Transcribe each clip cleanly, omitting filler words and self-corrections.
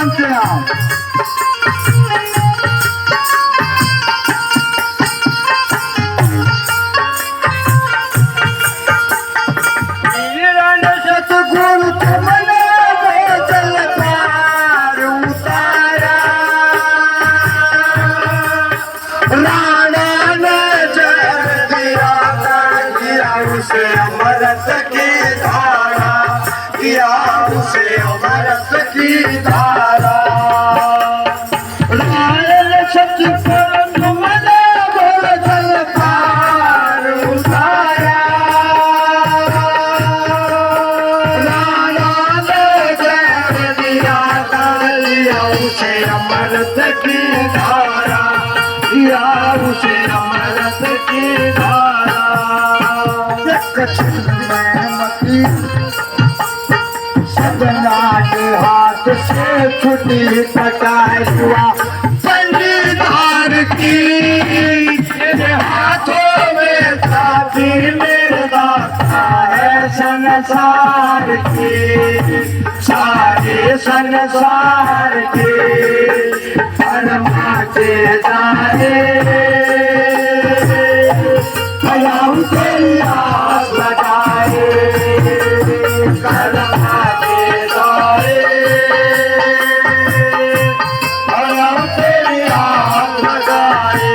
जानते हैं आप। सतगुरु तुमने बेचल पार उतारा, राणा ने जर दिया उसे अमृत की धारा, किया उसे अमृत की धारा। रायन सतगुरु तुमने बेचल पार उतारा, उसे अमृत की धारा, या उसे अमृत की धारा। सदना के हाथ से छुटी पटाई हुआ बलिदान की, तेरे हाथों में साथी मेरा है संसार की, सारे संसार के परमाते जाए, भयाऊ तेरी आस लगाए, करमाते जाए, भयाऊ तेरी आस लगाए।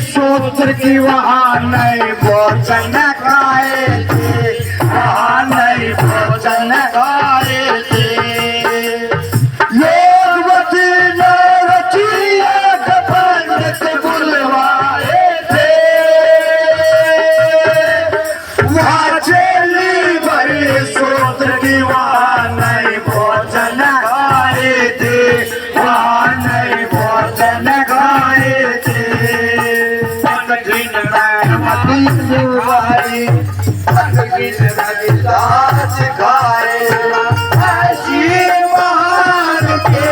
सूत्र की वहाँ नहीं भोजन खाए थे, वहाँ नहीं भोजन खाए थे। योगवती ने रचिया पंडित बुलवाए थे, वहाँ चली भाई सूत्र की वहाँ नहीं भोजन खाए थे, वहाँ नहीं भोजन खाए थे। सिखाए ऐसी मान के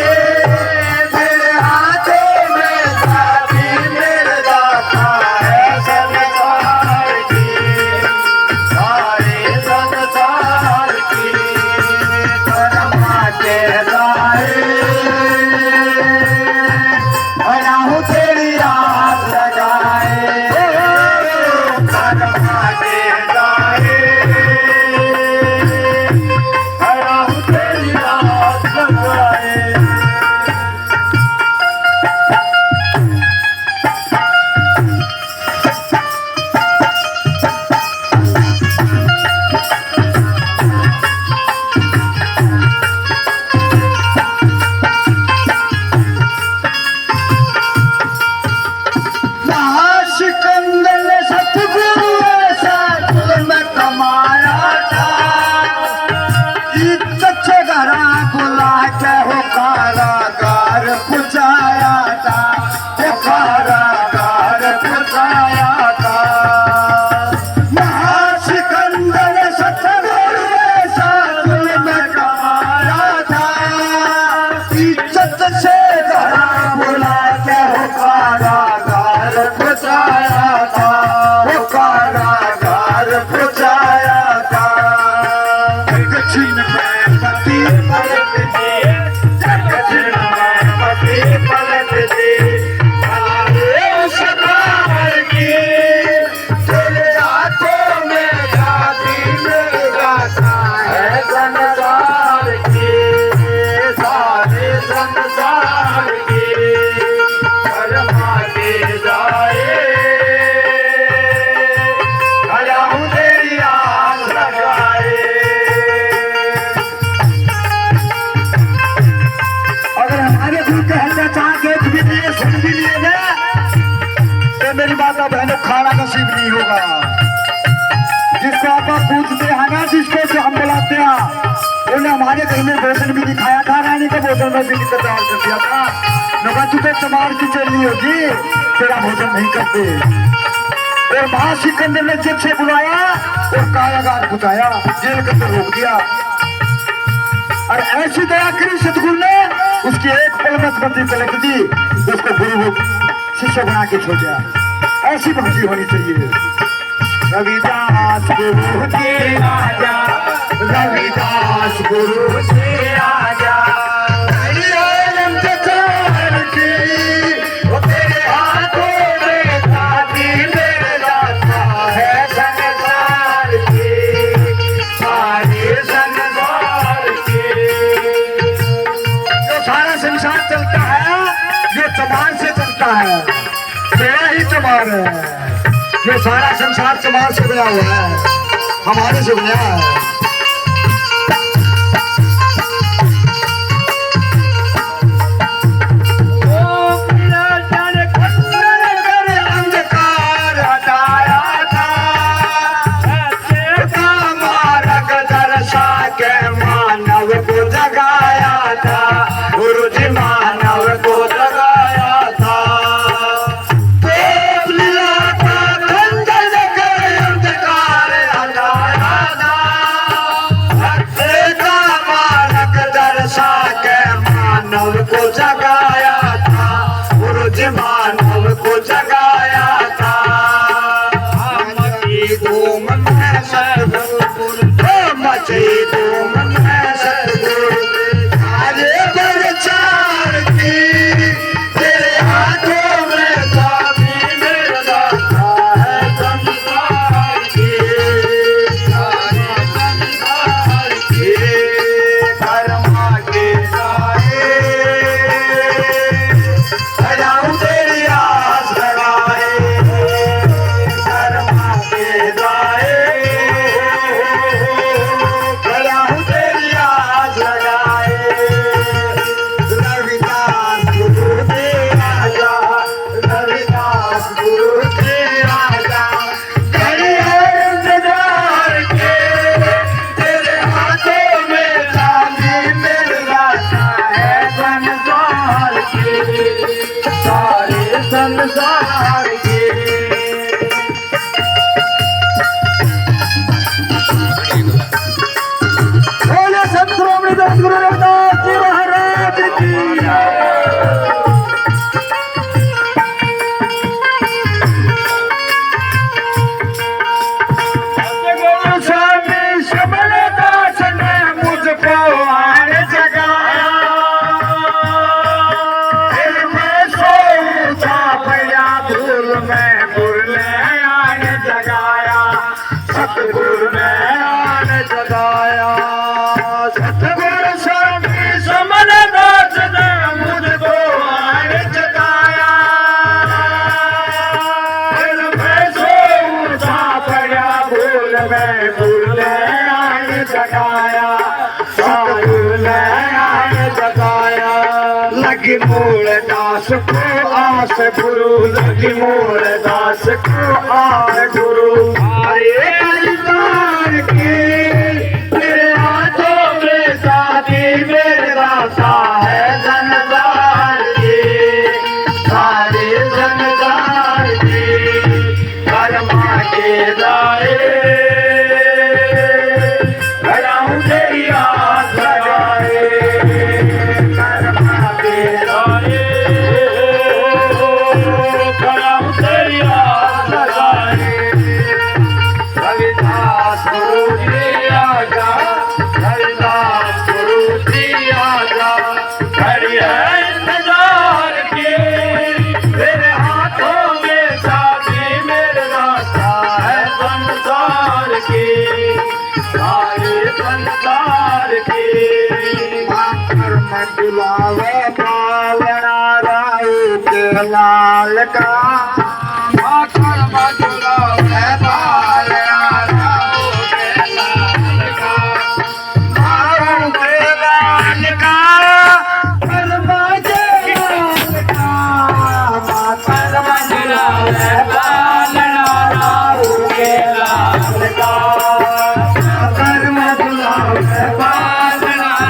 मेरे हाथों में साथी मेरे दाता है संसार की, सारे संसार की परमाते जाए, भयाऊ तेरी आस लगाए, परमाते जाए, भयाऊ तेरी आस लगाए। सिकंदर सतगुरु ऐसा दिल में कमाया था, इज्जत से घरा बुला के हो कारागार पुजाया था, हो कारागार पुजाया था। महासिकंदर सतगुरु ऐसा दिल में कमाया था, इज्जत से घरा बुला के हो कारागार पुजाया था, वो कारागार पुजाया था। दक्षिण में पति पलट दे, दक्षिण में पति पलट दे, उस बार की तेरे हाथों में जाती मेरा है संसार की, सारे संसार की परमाते जाए, भयाऊ तेरी आस लगाए। अगर हमारे गुरु कहना चाहते भी लिए सुन भी लिए ना, तो मेरी माता बहनों खाना नसीब नहीं होगा। जिसको आप पूछते हैं ना, जिसको हम बुलाते हैं उन्हें हमारे घर में भोजन भी दिखाया था, रानी का भोजन में भी तैयार कर दिया था। मगर तू तो चमार की चलनी होगी, तेरा भोजन नहीं करते। और वहां सिकंदर ने जेल से बुलाया और कारागार बुझाया, जेल के अंदर रोक दिया। और ऐसी दया करी सतगुरु ने, उसकी एक पलक बंदी पलट दी, उसको गुरु शिष्य बना के छोड़ दिया। ऐसी भक्ति होनी चाहिए। रविदास गुरु के राजा, रविदास गुरु के राजा, तेरे हाथों में दादी मेरे दाता है संसार की, सारे संसार की। जो सारा संसार चलता है, जो चमार से चलता है, तेरा ही चमार है। जो सारा संसार चमार से बना हुआ है, हमारे से बना है। लगी मूल दास को आस गुरु, लगी मूल दास को आस गुरु। अरे कलितार की तेरे हाथों में शादी मेरे दाता है संसार की, सारे संसार की। कर्मा के दाए भराऊं तेरी आस लगाए, लाल का माखन मधुरा है बालना राऊ के लाल का, माखन के लाल का कर्मा के लाल का, माखन मधुरा है बालना राऊ के लाल का, कर्म मधुरा है बालना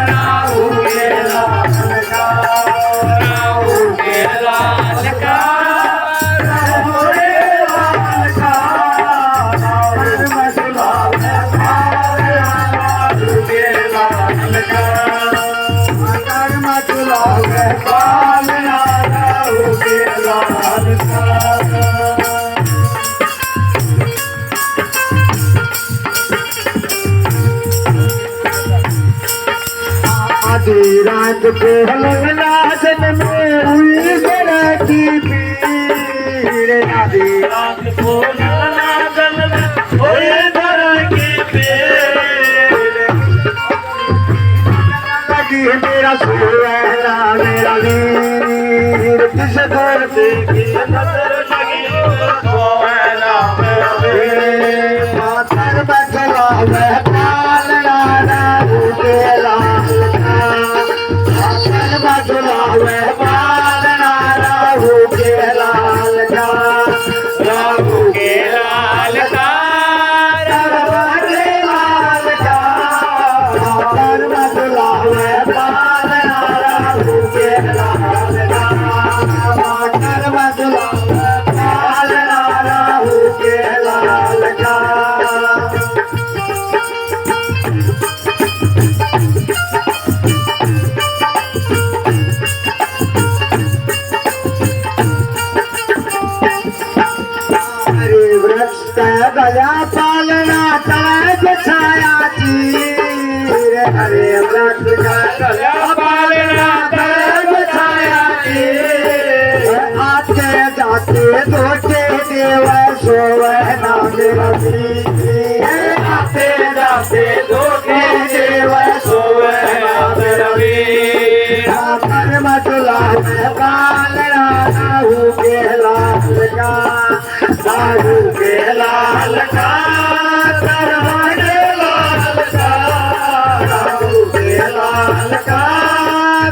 दुलावे बाल राहु के लाल का। आधी रात को लाजन में हुई जरा की पीर, आधी रात को लाजन में हुई जरा की पीर, लगी मेरा सुहाना मेरा वीर, किस दर की नजर लगी सुहाना मेरा वीर, मातर में चला मैं पाल राहु के लाल का, मातर में चला मैं पाल राहु के लाल का, राहु के लाल का, राहु के लाल का, मातर में चला मैं पाल राहु के लाल का, मातर में चला मैं पाल राहु के लाल का। गया पालना तज छाया चीर, हरे व्रत का गया पालना तज छाया चीर, आते जाते धोते देव सोवे नाम रवि, आते जाते धोते देव सोवे नाम रवि, कर्म दुलावे बाल राहु के लाल का, राहु के लाल का, करवा के लाल का, राहु के लाल का,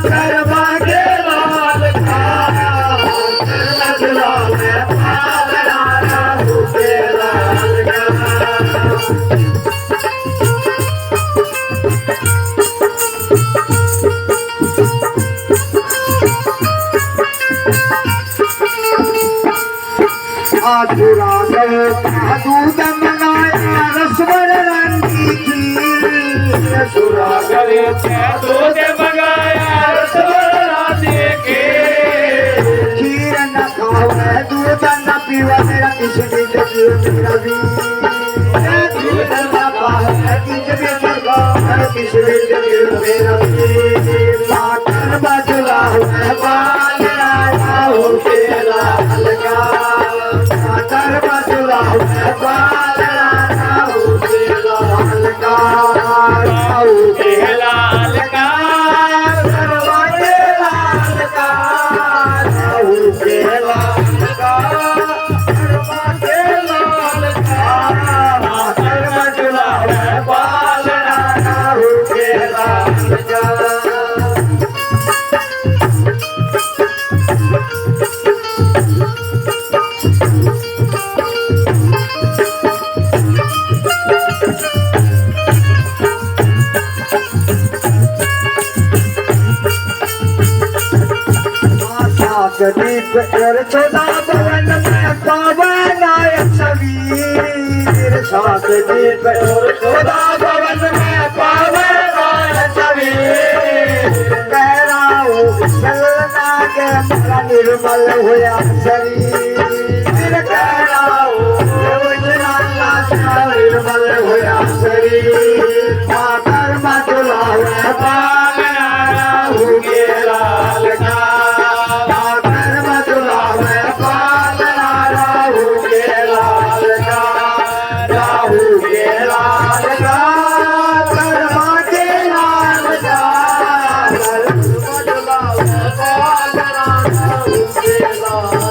करवा के लाल का, कर्म दुलावे बाल राहु के लाल का। आधुरा गए दूध मंगाया रसवर रंगी खीर, सुरा गए दूध मंगाया रसवर रंगी खीर, खीर न खावे दूध न पीवे मेरा किस दिन मेरा वीर, दूध न खावे किस दिन मेरा वीर, मातर बदला है बाल राहु के लाल का, मातर बदला है बाल राहु के लाल का, राहु के लाल का, करवा के लाल का, राहु के लाल का, करवा के लाल का, मातर बदला है बाल राहु के लाल का। दीप कर चोदा भवन में पावन सवीर, सात दीप कर चोदा भवन में पावन सवीर, कह रहा हूँ चलना के मेरा निर्मल हुआ शरीर, कह रहा हूँ निर्मल हुआ शरीर, मातर मधुला बाल राहु के लाल का, Allah